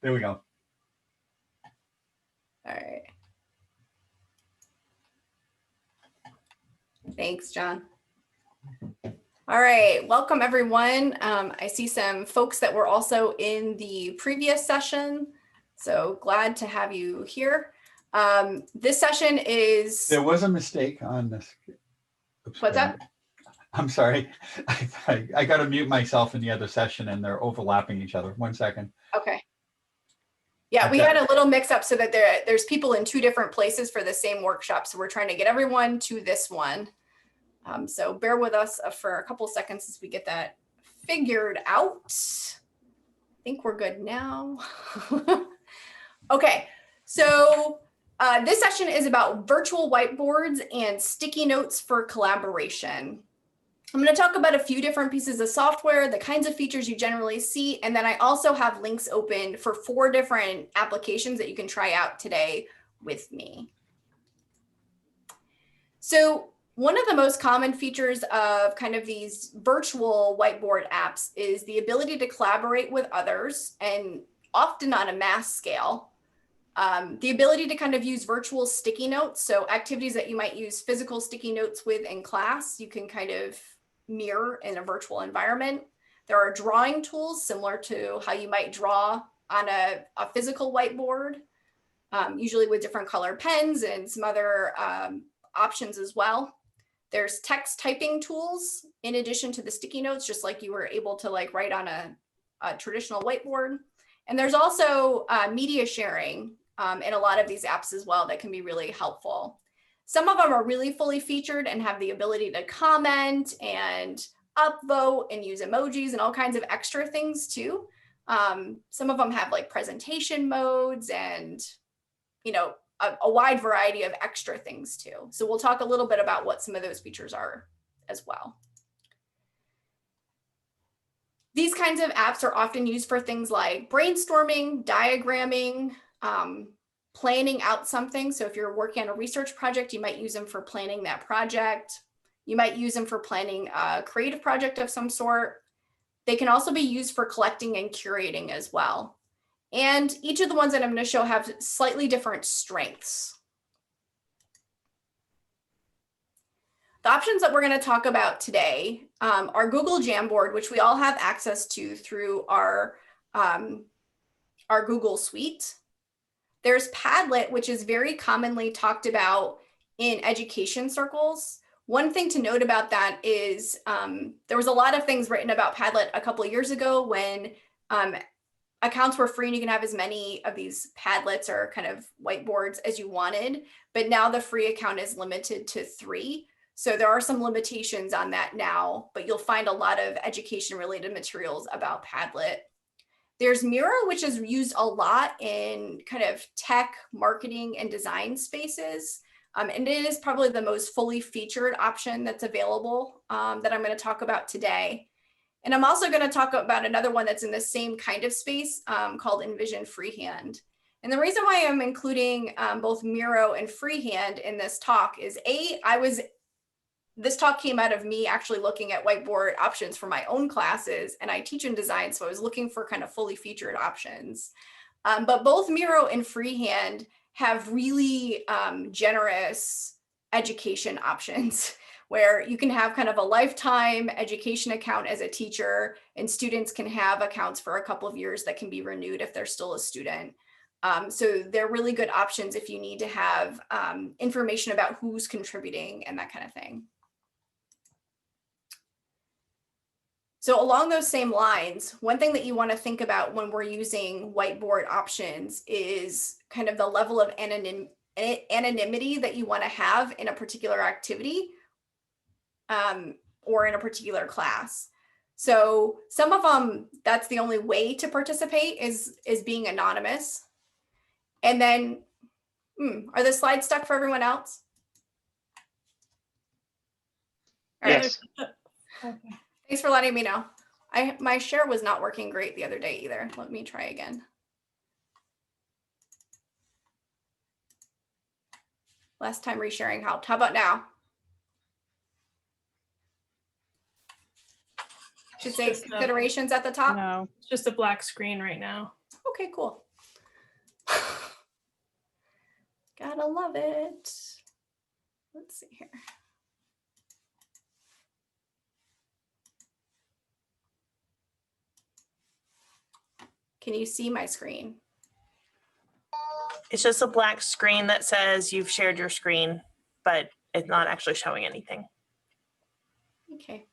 There we go. All right. Thanks, John. All right, welcome everyone. I see some folks that were also in the previous session, so glad to have you here. This session is... There was a mistake on this. Oops, What's that? I'm sorry. I got to mute myself in the other session and they're overlapping each other. 1 second. Okay. Yeah, we had a little mix up so that there's people in two different places for the same workshop. So we're trying to get everyone to this one. So bear with us for a couple seconds as we get that figured out. I think we're good now. Okay, so this session is about virtual whiteboards and sticky notes for collaboration. I'm going to talk about a few different pieces of software, the kinds of features you generally see, and then I also have links open for 4 different applications that you can try out today with me. So one of the most common features of kind of these virtual whiteboard apps is the ability to collaborate with others, and often on a mass scale. The ability to kind of use virtual sticky notes, so activities that you might use physical sticky notes with in class, you can kind of mirror in a virtual environment. There are drawing tools similar to how you might draw on a physical whiteboard, usually with different color pens and some other options as well. There's text typing tools in addition to the sticky notes, just like you were able to like write on a traditional whiteboard. And there's also media sharing in a lot of these apps as well that can be really helpful. Some of them are really fully featured and have the ability to comment and upvote and use emojis and all kinds of extra things too. Some of them have like presentation modes and, you know, a wide variety of extra things too. So we'll talk a little bit about what some of those features are as well. These kinds of apps are often used for things like brainstorming, diagramming, planning out something. So if you're working on a research project, you might use them for planning that project. You might use them for planning a creative project of some sort. They can also be used for collecting and curating as well. And each of the ones that I'm going to show have slightly different strengths. The options that we're going to talk about today are Google Jamboard, which we all have access to through our Google Suite. There's Padlet, which is very commonly talked about in education circles. One thing to note about that is there was a lot of things written about Padlet a couple of years ago when accounts were free and you can have as many of these Padlets or kind of whiteboards as you wanted. But now the free account is limited to 3. So there are some limitations on that now, but you'll find a lot of education related materials about Padlet. There's Miro, which is used a lot in kind of tech, marketing, and design spaces. And it is probably the most fully featured option that's available that I'm going to talk about today. And I'm also going to talk about another one that's in the same kind of space called Envision Freehand. And the reason why I'm including both Miro and Freehand in this talk is this talk came out of me actually looking at whiteboard options for my own classes, and I teach in design, so I was looking for kind of fully featured options. But both Miro and Freehand have really generous education options where you can have kind of a lifetime education account as a teacher, and students can have accounts for a couple of years that can be renewed if they're still a student. So they're really good options if you need to have information about who's contributing and that kind of thing. So along those same lines, one thing that you want to think about when we're using whiteboard options is kind of the level of anonymity that you want to have in a particular activity or in a particular class. So some of them, that's the only way to participate is being anonymous. And then, are the slides stuck for everyone else? Yes. Okay. Thanks for letting me know. My share was not working great the other day either. Let me try again. Last time resharing helped. How about now? Should say considerations at the top? No, it's just a black screen right now. Okay, cool. Gotta love it. Let's see here. Can you see my screen? It's just a black screen that says you've shared your screen, but it's not actually showing anything. Okay.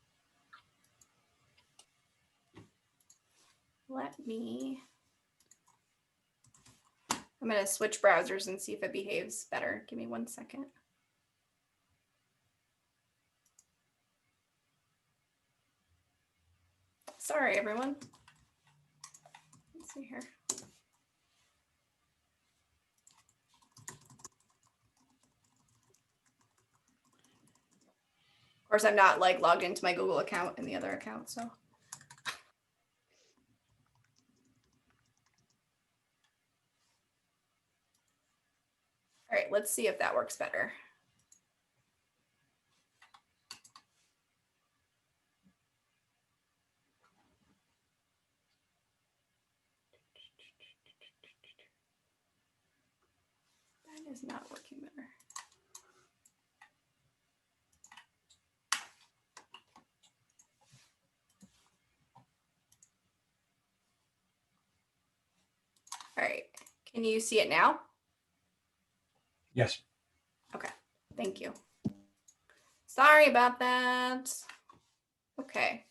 I'm going to switch browsers and see if it behaves better. Give me 1 second. Sorry, everyone. Let's see here. Of course, I'm not like logged into my Google account and the other account, so. All right, let's see if that works better. That is not working better. All right, can you see it now? Yes. Okay, thank you. Sorry about that. Okay.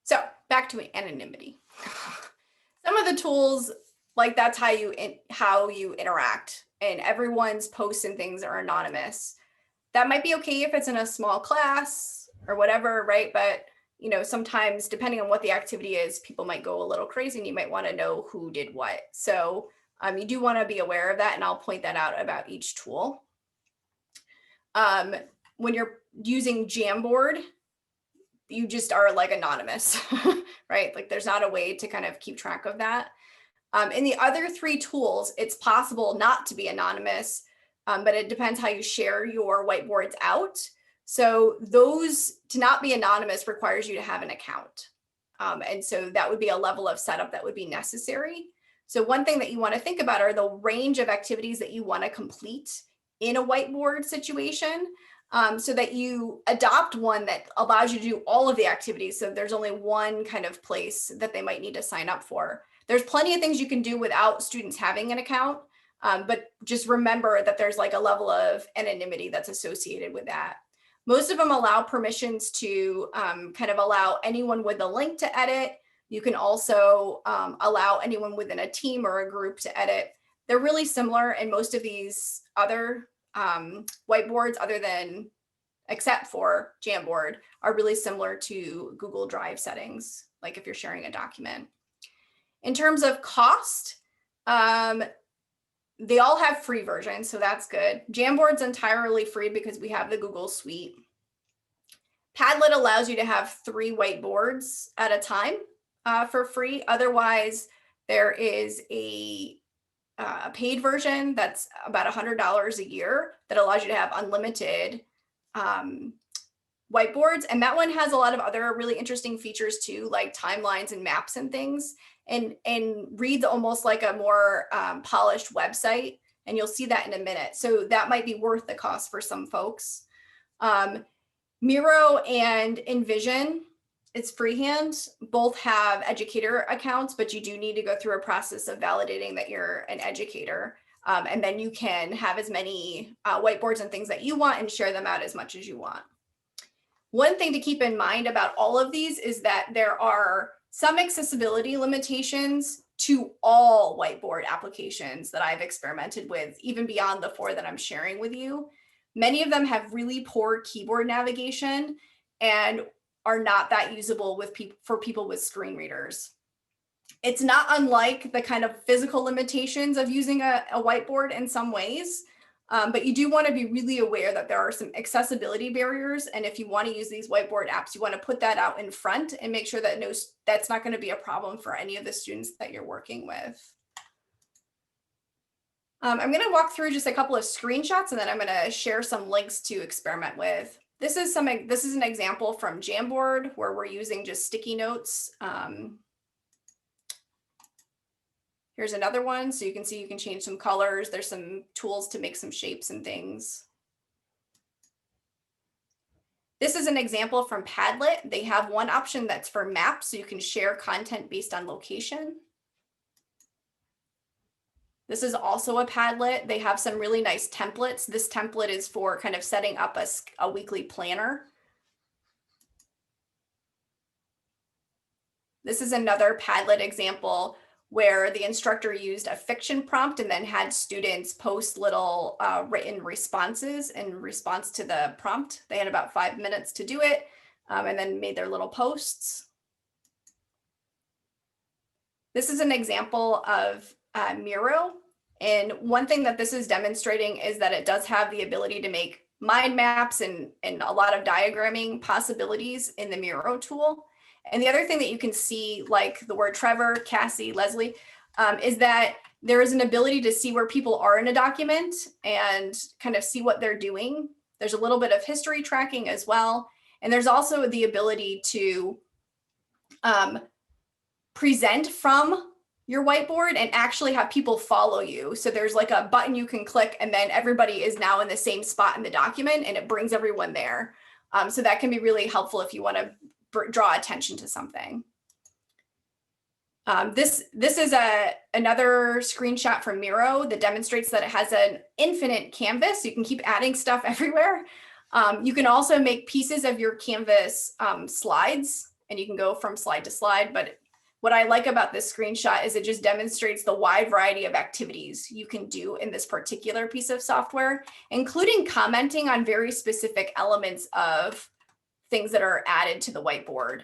So back to anonymity. Some of the tools, like that's how you interact, and everyone's posts and things are anonymous. That might be okay if it's in a small class or whatever, right? But you know, sometimes depending on what the activity is, people might go a little crazy and you might want to know who did what. So you do want to be aware of that, and I'll point that out about each tool. When you're using Jamboard, you just are like anonymous, right? Like there's not a way to kind of keep track of that. In the other three tools, it's possible not to be anonymous, but it depends how you share your whiteboards out. So those, to not be anonymous, requires you to have an account. And so that would be a level of setup that would be necessary. So one thing that you want to think about are the range of activities that you want to complete in a whiteboard situation, so that you adopt one that allows you to do all of the activities. So there's only one kind of place that they might need to sign up for. There's plenty of things you can do without students having an account, but just remember that there's like a level of anonymity that's associated with that. Most of them allow permissions to kind of allow anyone with a link to edit. You can also allow anyone within a team or a group to edit. They're really similar in most of these other whiteboards, except for Jamboard, are really similar to Google Drive settings, like if you're sharing a document. In terms of cost, they all have free versions, so that's good. Jamboard's entirely free because we have the Google Suite. Padlet allows you to have 3 whiteboards at a time for free. Otherwise, there is a paid version that's about $100 a year that allows you to have unlimited whiteboards. And that one has a lot of other really interesting features too, like timelines and maps and things, and reads almost like a more polished website. And you'll see that in a minute. So that might be worth the cost for some folks. Miro and Envision, it's freehand. Both have educator accounts, but you do need to go through a process of validating that you're an educator. And then you can have as many whiteboards and things that you want and share them out as much as you want. One thing to keep in mind about all of these is that there are some accessibility limitations to all whiteboard applications that I've experimented with, even beyond the 4 that I'm sharing with you. Many of them have really poor keyboard navigation and are not that usable for people with screen readers. It's not unlike the kind of physical limitations of using a whiteboard in some ways, but you do want to be really aware that there are some accessibility barriers. And if you want to use these whiteboard apps, you want to put that out in front and make sure that that's not going to be a problem for any of the students that you're working with. I'm going to walk through just a couple of screenshots, and then I'm going to share some links to experiment with. This is an example from Jamboard where we're using just sticky notes. Here's another one. So you can see you can change some colors. There's some tools to make some shapes and things. This is an example from Padlet. They have one option that's for maps, so you can share content based on location. This is also a Padlet. They have some really nice templates. This template is for kind of setting up a weekly planner. This is another Padlet example where the instructor used a fiction prompt and then had students post little written responses in response to the prompt. They had about 5 minutes to do it and then made their little posts. This is an example of Miro. And one thing that this is demonstrating is that it does have the ability to make mind maps and a lot of diagramming possibilities in the Miro tool. And the other thing that you can see, like the word Trevor, Cassie, Leslie, is that there is an ability to see where people are in a document and kind of see what they're doing. There's a little bit of history tracking as well. And there's also the ability to present from your whiteboard and actually have people follow you. So there's like a button you can click and then everybody is now in the same spot in the document and it brings everyone there. So that can be really helpful if you want to draw attention to something. This is another screenshot from Miro that demonstrates that it has an infinite canvas. You can keep adding stuff everywhere. You can also make pieces of your canvas slides, and you can go from slide to slide. But what I like about this screenshot is it just demonstrates the wide variety of activities you can do in this particular piece of software, including commenting on very specific elements of things that are added to the whiteboard,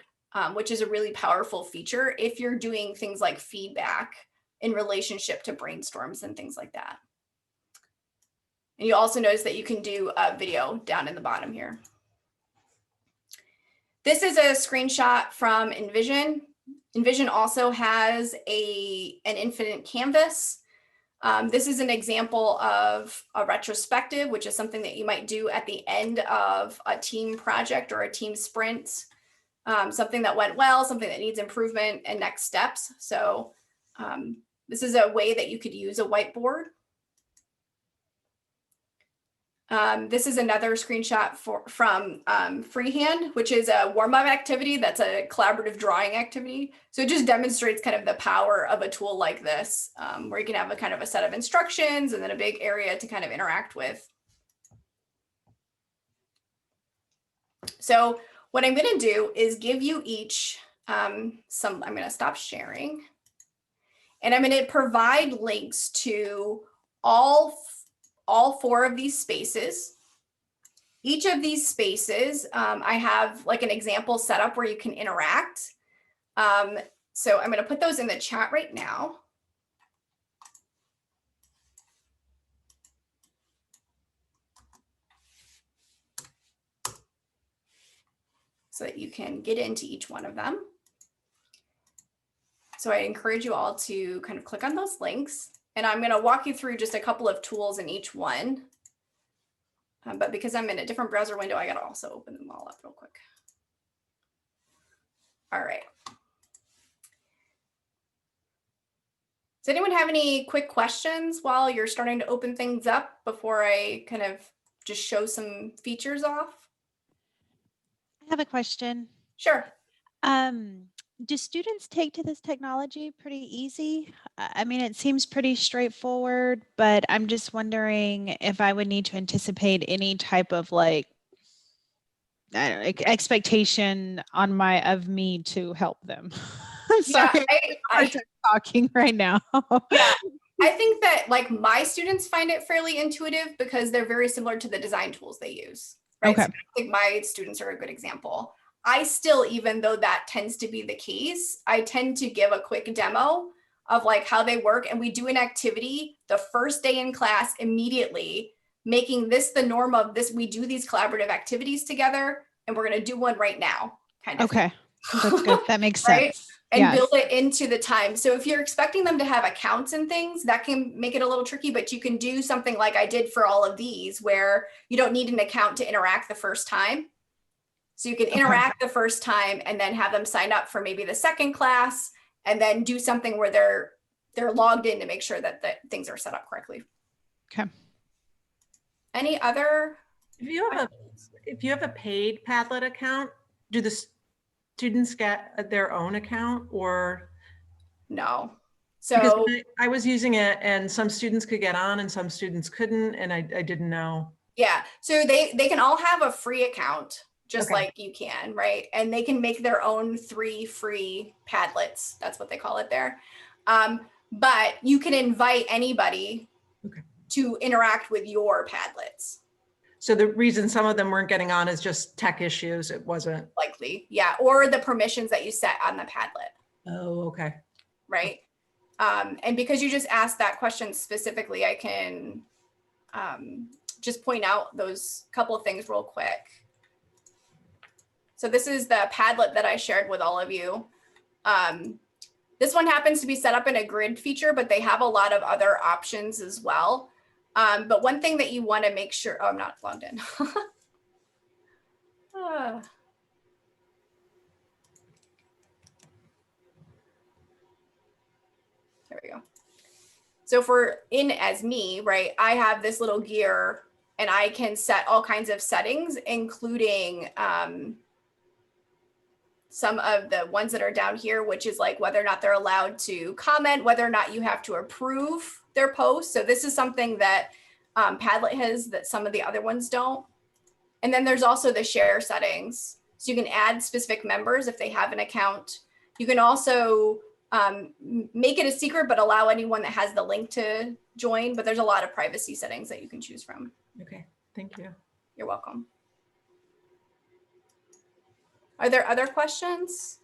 which is a really powerful feature if you're doing things like feedback in relationship to brainstorms and things like that. And you also notice that you can do a video down in the bottom here. This is a screenshot from Envision. Envision also has an infinite canvas. This is an example of a retrospective, which is something that you might do at the end of a team project or a team sprint, something that went well, something that needs improvement and next steps. So this is a way that you could use a whiteboard. This is another screenshot from Freehand, which is a warm-up activity that's a collaborative drawing activity. So it just demonstrates kind of the power of a tool like this, where you can have a kind of a set of instructions and then a big area to kind of interact with. So what I'm going to do is give you each I'm going to stop sharing, and I'm going to provide links to all 4 of these spaces. Each of these spaces, I have like an example set up where you can interact. So I'm going to put those in the chat right now. So that you can get into each one of them. So I encourage you all to kind of click on those links. And I'm going to walk you through just a couple of tools in each one. But because I'm in a different browser window, I got to also open them all up real quick. All right. Does anyone have any quick questions while you're starting to open things up before I kind of just show some features off? I have a question. Sure. Do students take to this technology pretty easy? I mean, it seems pretty straightforward, but I'm just wondering if I would need to anticipate any type of like, I don't know, expectation of me to help them. I'm sorry, I'm talking right now. Yeah, I think that like my students find it fairly intuitive because they're very similar to the design tools they use. Right? Okay. So I think my students are a good example. I still, even though that tends to be the case, I tend to give a quick demo of like how they work. And we do an activity the first day in class immediately, making this the norm of this. We do these collaborative activities together and we're going to do one right now. Kind of. Okay. That's good. That makes Right? sense. And Yes. build it into the time. So if you're expecting them to have accounts and things, that can make it a little tricky, but you can do something like I did for all of these where you don't need an account to interact the first time. So you can interact the first time and then have them sign up for maybe the second class and then do something where they're logged in to make sure that things are set up correctly. Okay. Any other? If you have a paid Padlet account, do the students get their own account or? No. Because So I was using it and some students could get on and some students couldn't, and I didn't know. yeah, so they can all have a free account, just Okay. like you can, right? And they can make their own 3 free Padlets. That's what they call it there. But you can invite anybody to interact with your Padlets. So the reason some of them weren't getting on is just tech issues. It wasn't. Likely, yeah, or the permissions that you set on the Padlet, Oh, okay. right? And because you just asked that question specifically, I can just point out those couple of things real quick. So this is the Padlet that I shared with all of you. This one happens to be set up in a grid feature, but they have a lot of other options as well. But one thing that you want to make sure, oh, I'm not logged in. There we go. So for in as me, right, I have this little gear and I can set all kinds of settings, including some of the ones that are down here, which is like whether or not they're allowed to comment, whether or not you have to approve their posts. So this is something that Padlet has that some of the other ones don't. And then there's also the share settings. So you can add specific members if they have an account. You can also make it a secret, but allow anyone that has the link to join. But there's a lot of privacy settings that you can choose from. Okay, thank you. You're welcome. Are there other questions?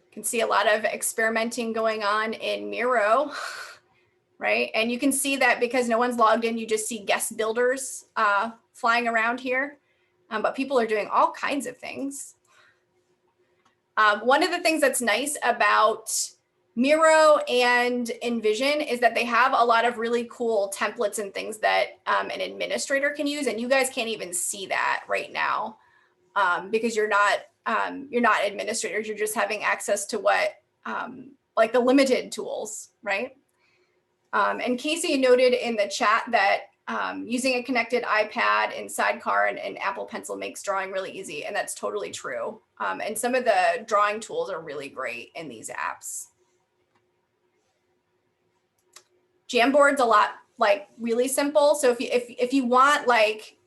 You can see a lot of experimenting going on in Miro, right? And you can see that because no one's logged in, you just see guest builders flying around here. But people are doing all kinds of things. One of the things that's nice about Miro and Envision is that they have a lot of really cool templates and things that an administrator can use, and you guys can't even see that right now because you're not administrators. You're just having access to what like the limited tools, right? And Casey noted in the chat that using a connected iPad and Sidecar and Apple Pencil makes drawing really easy, and that's totally true. And some of the drawing tools are really great in these apps. Jamboard's a lot like really simple. So if you want like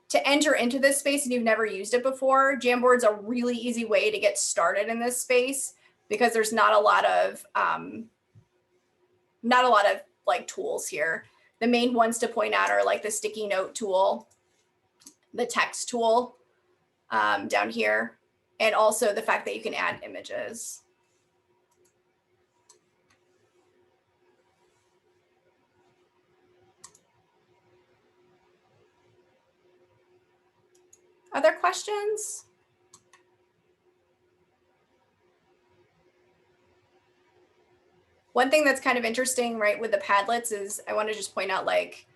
to enter into this space and you've never used it before, Jamboard's a really easy way to get started in this space because there's not a lot of like tools here. The main ones to point out are like the sticky note tool, the text tool down here, and also the fact that you can add images. Other questions? One thing that's kind of interesting, right, with the Padlets is I want to just point out like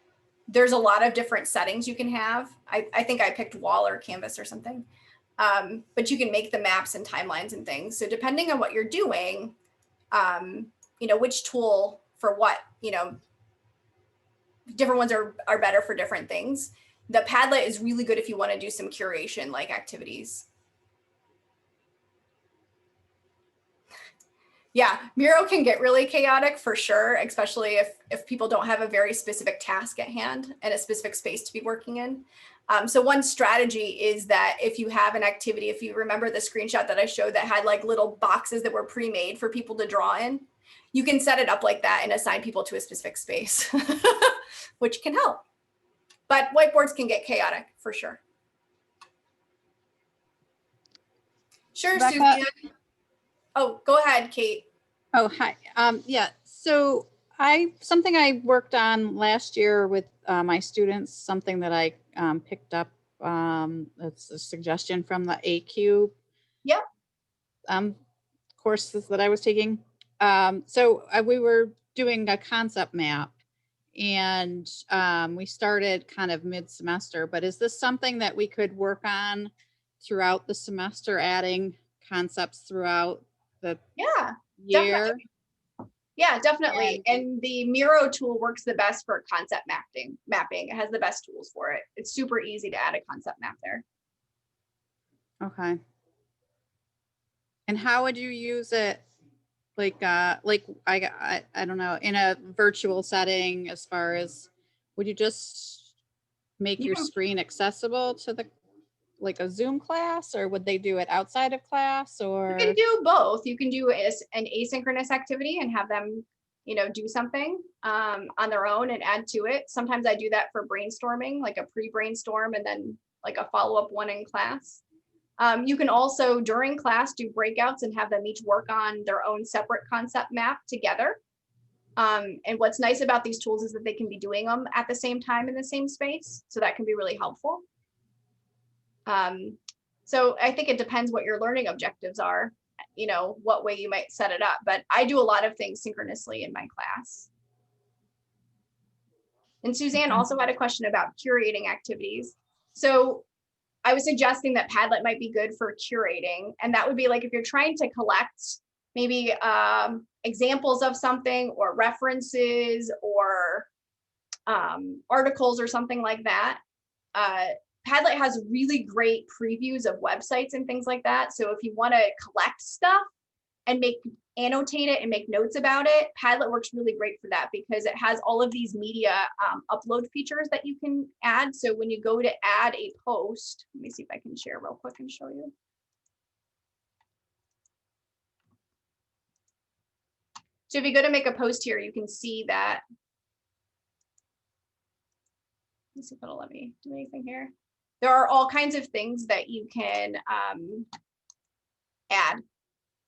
there's a lot of different settings you can have. I think I picked wall or canvas or something, but you can make the maps and timelines and things. So depending on what you're doing, you know, which tool for what, you know, different ones are better for different things. The Padlet is really good if you want to do some curation like activities. Yeah, Miro can get really chaotic for sure, especially if people don't have a very specific task at hand and a specific space to be working in. So one strategy is that if you have an activity, if you remember the screenshot that I showed that had like little boxes that were pre-made for people to draw in, you can set it up like that and assign people to a specific space, which can help. But whiteboards can get chaotic for sure. Sure, Rebecca? Susan. Oh, go ahead, Kate. Oh, hi. Yeah, so Something I worked on last year with my students, something that I picked up. It's a suggestion from the AQ. Yep. Courses that I was taking. We were doing a concept map, and we started kind of mid-semester. But is this something that we could work on throughout the semester, adding concepts throughout the Yeah, year? definitely. Yeah, definitely. And the Miro tool works the best for concept mapping. It has the best tools for it. It's super easy to add a concept map there. Okay. And how would you use it? Like I don't know, in a virtual setting, as far as, would you just make You your can- screen accessible to the, like a Zoom class, or would they do it outside of class, or? You can do both. You can do an asynchronous activity and have them, do something on their own and add to it. Sometimes I do that for brainstorming, like a pre-brainstorm and then like a follow-up one in class. You can also during class do breakouts and have them each work on their own separate concept map together. And what's nice about these tools is that they can be doing them at the same time in the same space. So that can be really helpful. So I think it depends what your learning objectives are, what way you might set it up. But I do a lot of things synchronously in my class. And Suzanne also had a question about curating activities. So I was suggesting that Padlet might be good for curating. And that would be like if you're trying to collect maybe examples of something or references or articles or something like that. Padlet has really great previews of websites and things like that. So if you want to collect stuff and annotate it and make notes about it, Padlet works really great for that because it has all of these media upload features that you can add. So when you go to add a post, let me see if I can share real quick and show you. So if you go to make a post here, you can see that. Let's see if it'll let me do anything here. There are all kinds of things that you can add,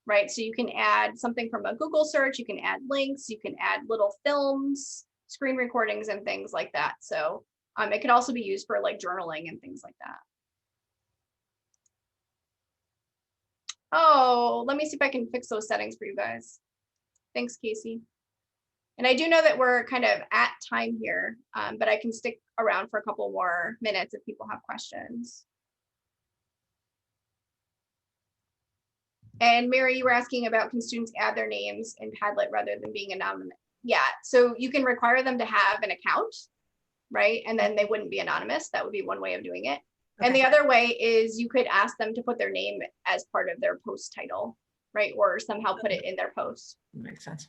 right? So you can add something from a Google search, you can add links, you can add little films, screen recordings and things like that. So it can also be used for like journaling and things like that. Oh, let me see if I can fix those settings for you guys. Thanks, Casey. And I do know that we're kind of at time here, but I can stick around for a couple more minutes if people have questions. And Mary, you were asking about, can students add their names in Padlet rather than being anonymous? Yeah, so you can require them to have an account, right? And then they wouldn't be anonymous. That would be one way of doing it. Okay. And the other way is you could ask them to put their name as part of their post title, right? Or somehow put it in their post. Makes sense.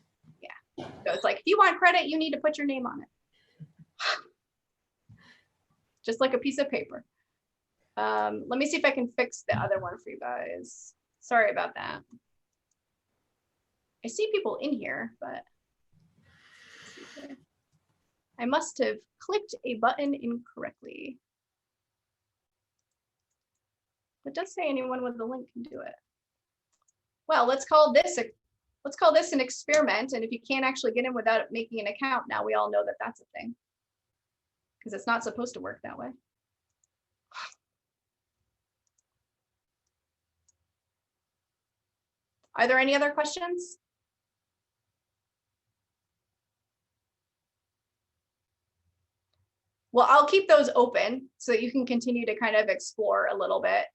Yeah, so it's like, if you want credit, you need to put your name on it. Just like a piece of paper. Let me see if I can fix the other one for you guys. Sorry about that. I see people in here, but I must have clicked a button incorrectly. It does say anyone with the link can do it. Well, let's call this an experiment. And if you can't actually get in without making an account, now we all know that that's a thing. Because it's not supposed to work that way. Are there any other questions? Well, I'll keep those open so that you can continue to kind of explore a little bit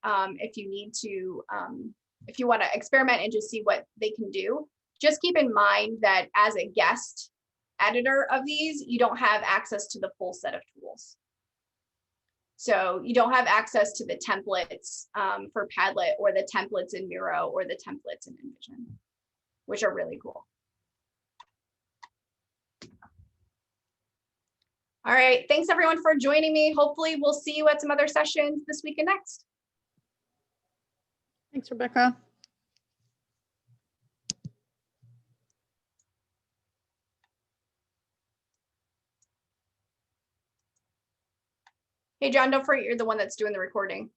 if you need to, if you want to experiment and just see what they can do. Just keep in mind that as a guest editor of these, you don't have access to the full set of tools. So you don't have access to the templates for Padlet or the templates in Miro or the templates in Envision, which are really cool. All right, thanks everyone for joining me. Hopefully we'll see you at some other sessions this week and next. Thanks, Rebecca. Hey, John, don't forget you're the one that's doing the recording.